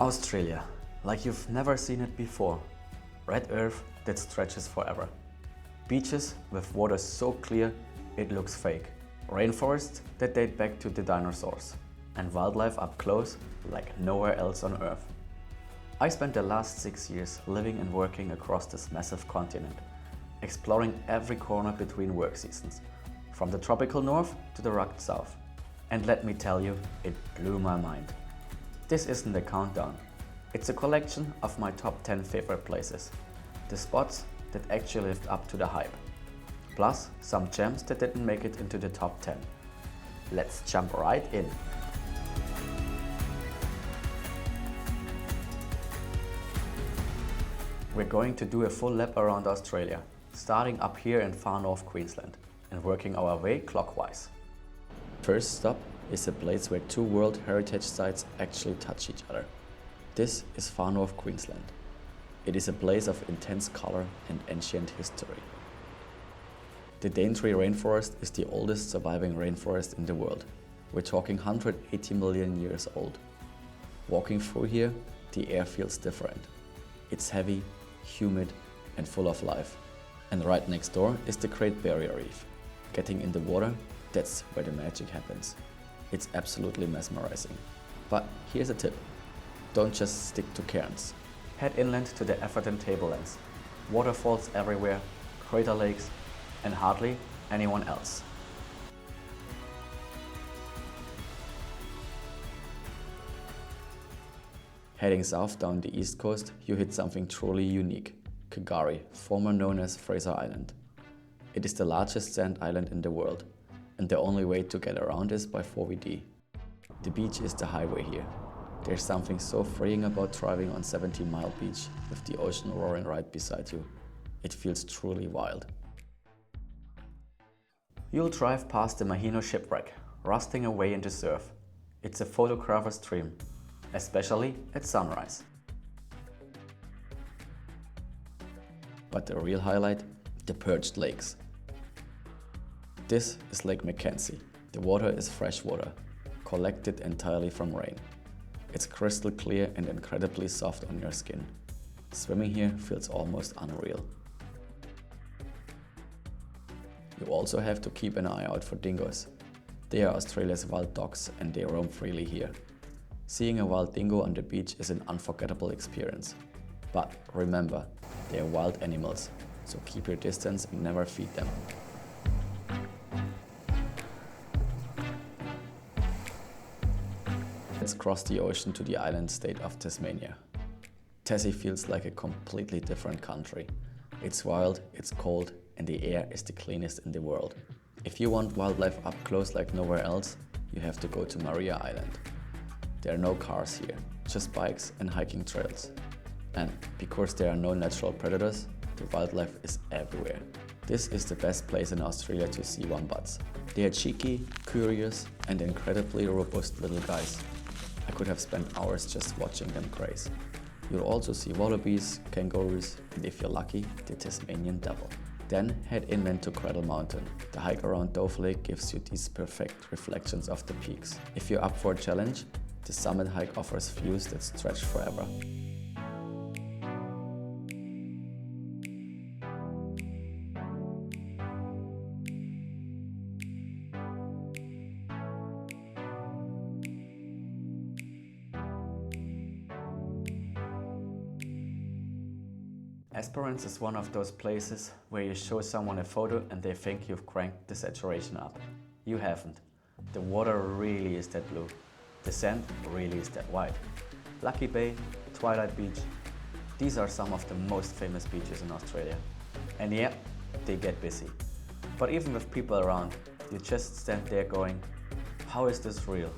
Australia, like you've never seen it before. Red earth that stretches forever. Beaches with water so clear it looks fake. Rainforests that date back to the dinosaurs. And wildlife up close like nowhere else on Earth. I spent the last 6 years living and working across this massive continent, exploring every corner between work seasons, from the tropical north to the rugged south. And let me tell you, it blew my mind. This isn't a countdown. It's a collection of my top 10 favorite places. The spots that actually lived up to the hype. Plus some gems that didn't make it into the top 10. Let's jump right in. We're going to do a full lap around Australia, starting up here in far North Queensland and working our way clockwise. First stop is a place where two World Heritage Sites actually touch each other. This is far North Queensland. It is a place of intense color and ancient history. The Daintree rainforest is the oldest surviving rainforest in the world. We're talking 180 million years old. Walking through here, the air feels different. It's heavy, humid and full of life. And right next door is the Great Barrier Reef. Getting in the water, that's where the magic happens. It's absolutely mesmerizing. But here's a tip. Don't just stick to cairns. Head inland to the Atherton Tablelands. Waterfalls everywhere, crater lakes, and hardly anyone else. Heading south down the east coast, you hit something truly unique. Karijini, formerly known as Fraser Island. It is the largest sand island in the world, and the only way to get around is by 4WD. The beach is the highway here. There's something so freeing about driving on 17-mile beach with the ocean roaring right beside you. It feels truly wild. You'll drive past the Mahino shipwreck, rusting away into surf. It's a photographer's dream, especially at sunrise. But the real highlight, the perched lakes. This is Lake Mackenzie. The water is fresh water, collected entirely from rain. It's crystal clear and incredibly soft on your skin. Swimming here feels almost unreal. You also have to keep an eye out for dingoes. They are Australia's wild dogs and they roam freely here. Seeing a wild dingo on the beach is an unforgettable experience. But remember, they are wild animals, so keep your distance and never feed them. Let's cross the ocean to the island state of Tasmania. Tassie feels like a completely different country. It's wild, it's cold, and the air is the cleanest in the world. If you want wildlife up close like nowhere else, you have to go to Maria Island. There are no cars here, just bikes and hiking trails. And because there are no natural predators, the wildlife is everywhere. This is the best place in Australia to see wombats. They are cheeky, curious, and incredibly robust little guys. I could have spent hours just watching them graze. You'll also see wallabies, kangaroos, and if you're lucky, the Tasmanian devil. Then head inland to Cradle Mountain. The hike around Dove Lake gives you these perfect reflections of the peaks. If you're up for a challenge, the summit hike offers views that stretch forever. Esperance is one of those places where you show someone a photo and they think you've cranked the saturation up. You haven't. The water really is that blue. The sand really is that white. Lucky Bay, Twilight Beach, these are some of the most famous beaches in Australia. And yeah, they get busy. But even with people around, you just stand there going, how is this real?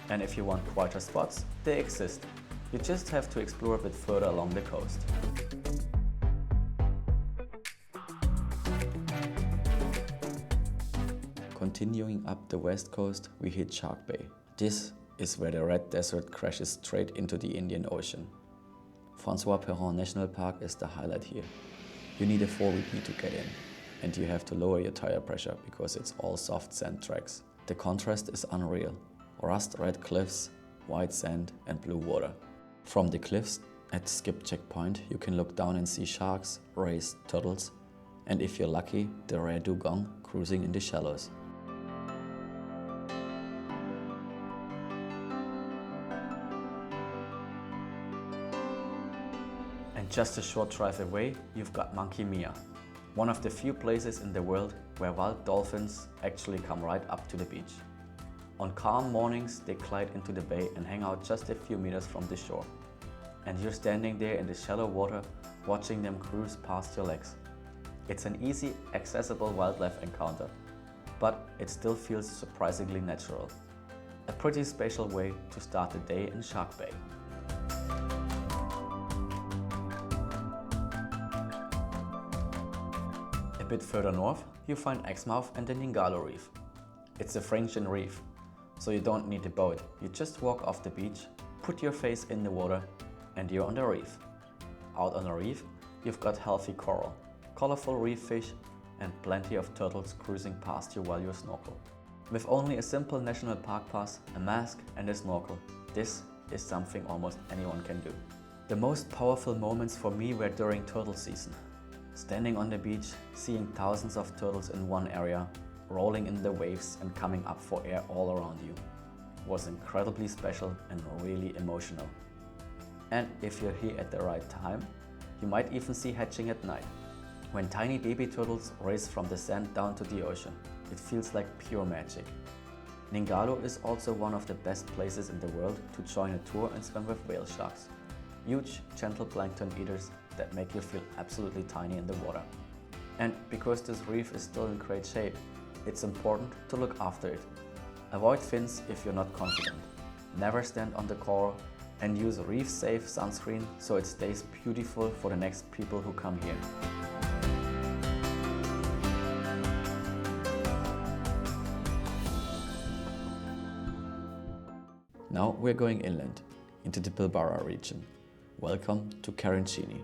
And if you want quieter spots, they exist. You just have to explore a bit further along the coast. Continuing up the west coast, we hit Shark Bay. This is where the Red Desert crashes straight into the Indian Ocean. Francois Perron National Park is the highlight here. You need a 4WD to get in, and you have to lower your tire pressure because it's all soft sand tracks. The contrast is unreal. Rust red cliffs, white sand and blue water. From the cliffs at Skip Checkpoint, you can look down and see sharks, rays, turtles, and if you're lucky, the rare dugong cruising in the shallows. And just a short drive away, you've got Monkey Mia, one of the few places in the world where wild dolphins actually come right up to the beach. On calm mornings, they glide into the bay and hang out just a few meters from the shore. And you're standing there in the shallow water, watching them cruise past your legs. It's an easy, accessible wildlife encounter, but it still feels surprisingly natural. A pretty special way to start the day in Shark Bay. A bit further north, you find Exmouth and the Ningalo Reef. It's a Frisian reef, so you don't need a boat. You just walk off the beach, put your face in the water, and you're on the reef. Out on the reef, you've got healthy coral, colorful reef fish, and plenty of turtles cruising past you while you snorkel. With only a simple national park pass, a mask, and a snorkel, this is something almost anyone can do. The most powerful moments for me were during turtle season. Standing on the beach, seeing thousands of turtles in one area, rolling in the waves and coming up for air all around you, was incredibly special and really emotional. And if you're here at the right time, you might even see hatching at night. When tiny baby turtles race from the sand down to the ocean, it feels like pure magic. Ningalo is also one of the best places in the world to join a tour and swim with whale sharks. Huge, gentle plankton eaters that make you feel absolutely tiny in the water. And because this reef is still in great shape, it's important to look after it. Avoid fins if you're not confident. Never stand on the coral and use reef-safe sunscreen so it stays beautiful for the next people who come here. Now we're going inland, into the Pilbara region. Welcome to Karijini.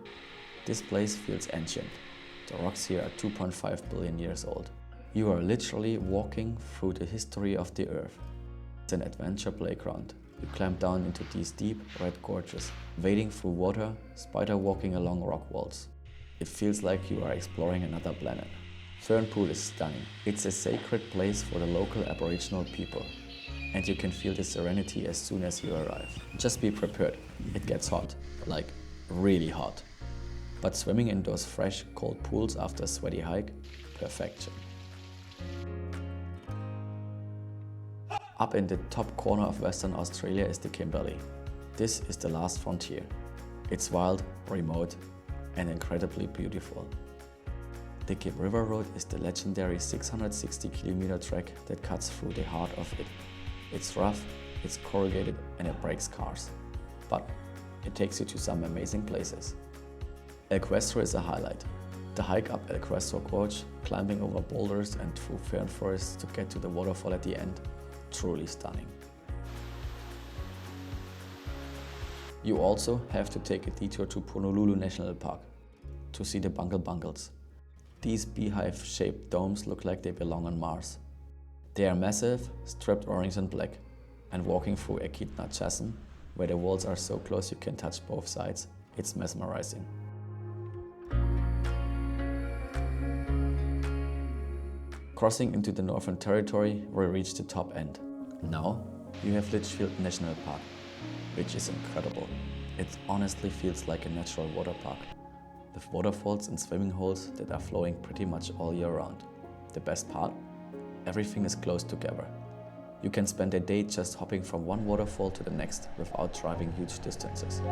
This place feels ancient. The rocks here are 2.5 billion years old. You are literally walking through the history of the Earth. It's an adventure playground. You climb down into these deep red gorges, wading through water, spider walking along rock walls. It feels like you are exploring another planet. Fern Pool is stunning. It's a sacred place for the local Aboriginal people. And you can feel the serenity as soon as you arrive. Just be prepared, it gets hot, like really hot. But swimming in those fresh, cold pools after a sweaty hike, perfection. Up in the top corner of Western Australia is the Kimberley. This is the last frontier. It's wild, remote, and incredibly beautiful. The Gibb River Road is the legendary 660-kilometer trek that cuts through the heart of it. It's rough, it's corrugated, and it breaks cars. But it takes you to some amazing places. El Questro is a highlight. The hike up El Questro Gorge, climbing over boulders and through fern forests to get to the waterfall at the end, truly stunning. You also have to take a detour to Uluru National Park to see the Bungle Bungles. These beehive-shaped domes look like they belong on Mars. They are massive, striped orange and black, and walking through Echidna Chasm, where the walls are so close you can touch both sides, it's mesmerizing. Crossing into the Northern Territory, we reach the top end. Now, you have Litchfield National Park, which is incredible. It honestly feels like a natural water park, with waterfalls and swimming holes that are flowing pretty much all year round. The best part? Everything is close together. You can spend a day just hopping from one waterfall to the next without driving huge distances.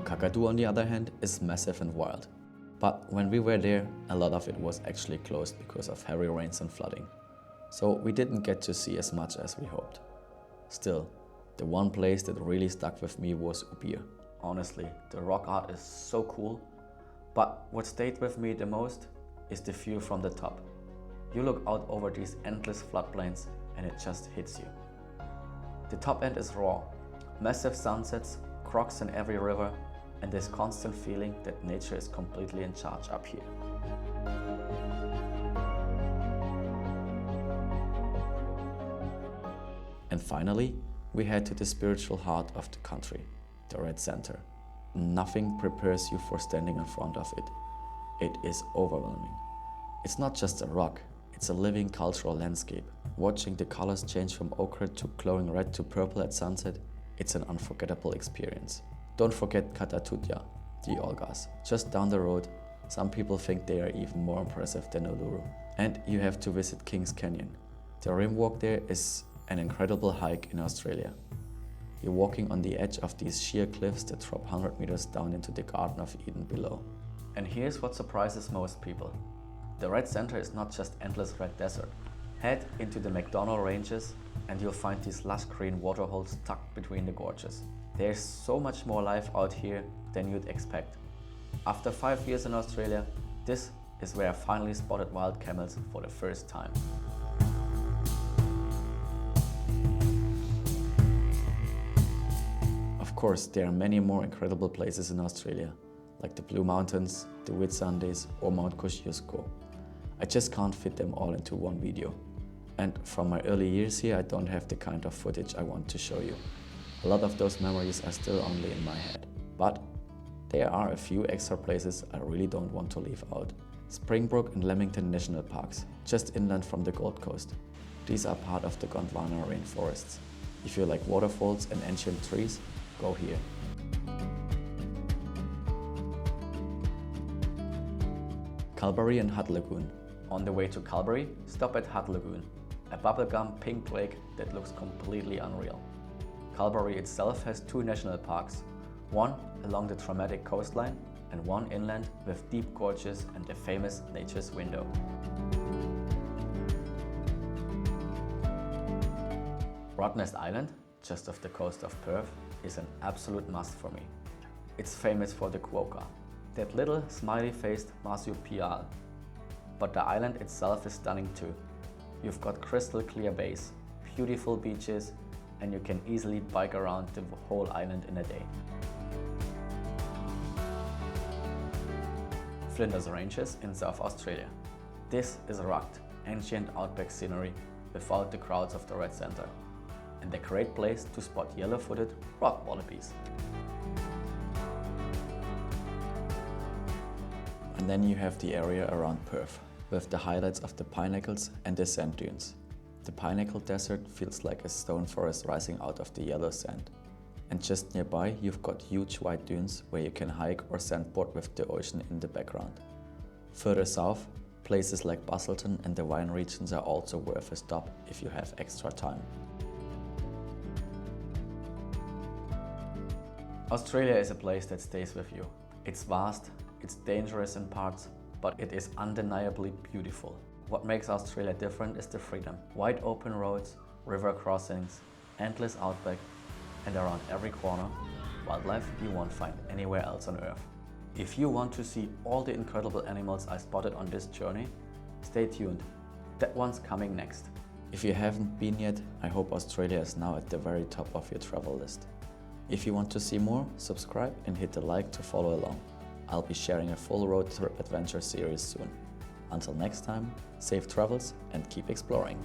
Kakadu, on the other hand, is massive and wild. But when we were there, a lot of it was actually closed because of heavy rains and flooding. So we didn't get to see as much as we hoped. Still, the one place that really stuck with me was Ubir. Honestly, the rock art is so cool. But what stayed with me the most is the view from the top. You look out over these endless floodplains and it just hits you. The top end is raw. Massive sunsets, crocs in every river, and this constant feeling that nature is completely in charge up here. And finally, we head to the spiritual heart of the country, the Red Centre. Nothing prepares you for standing in front of it. It is overwhelming. It's not just a rock, it's a living cultural landscape. Watching the colors change from ochre to glowing red to purple at sunset, it's an unforgettable experience. Don't forget Katatutya, the Olgas, just down the road. Some people think they are even more impressive than Uluru. And you have to visit Kings Canyon. The rim walk there is an incredible hike in Australia. You're walking on the edge of these sheer cliffs that drop 100 meters down into the Garden of Eden below. And here's what surprises most people. The Red Centre is not just endless red desert. Head into the McDonnell Ranges and you'll find these lush green waterholes tucked between the gorges. There's so much more life out here than you'd expect. After 5 years in Australia, this is where I finally spotted wild camels for the first time. Of course, there are many more incredible places in Australia, like the Blue Mountains, the Whitsundays or Mount Kosciuszko. I just can't fit them all into one video. And from my early years here, I don't have the kind of footage I want to show you. A lot of those memories are still only in my head. But there are a few extra places I really don't want to leave out. Springbrook and Lamington National Parks, just inland from the Gold Coast. These are part of the Gondwana rainforests. If you like waterfalls and ancient trees, go here. Kalbarri and Hutt Lagoon. On the way to Kalbarri, stop at Hutt Lagoon, a bubblegum pink lake that looks completely unreal. Kalbarri itself has 2 national parks, one along the dramatic coastline and one inland with deep gorges and the famous Nature's Window. Rottnest Island, just off the coast of Perth, is an absolute must for me. It's famous for the quokka, that little smiley-faced marsupial. But the island itself is stunning too. You've got crystal clear bays, beautiful beaches, and you can easily bike around the whole island in a day. Flinders Ranges in South Australia. This is rugged, ancient outback scenery without the crowds of the Red Centre, and a great place to spot yellow-footed rock wallabies. And then you have the area around Perth, with the highlights of the pinnacles and the sand dunes. The Pinnacle Desert feels like a stone forest rising out of the yellow sand. And just nearby you've got huge white dunes where you can hike or sandboard with the ocean in the background. Further south, places like Busselton and the wine regions are also worth a stop if you have extra time. Australia is a place that stays with you. It's vast, it's dangerous in parts, but it is undeniably beautiful. What makes Australia different is the freedom. Wide open roads, river crossings, endless outback, and around every corner, wildlife you won't find anywhere else on Earth. If you want to see all the incredible animals I spotted on this journey, stay tuned. That one's coming next. If you haven't been yet, I hope Australia is now at the very top of your travel list. If you want to see more, subscribe and hit the like to follow along. I'll be sharing a full road trip adventure series soon. Until next time, safe travels and keep exploring.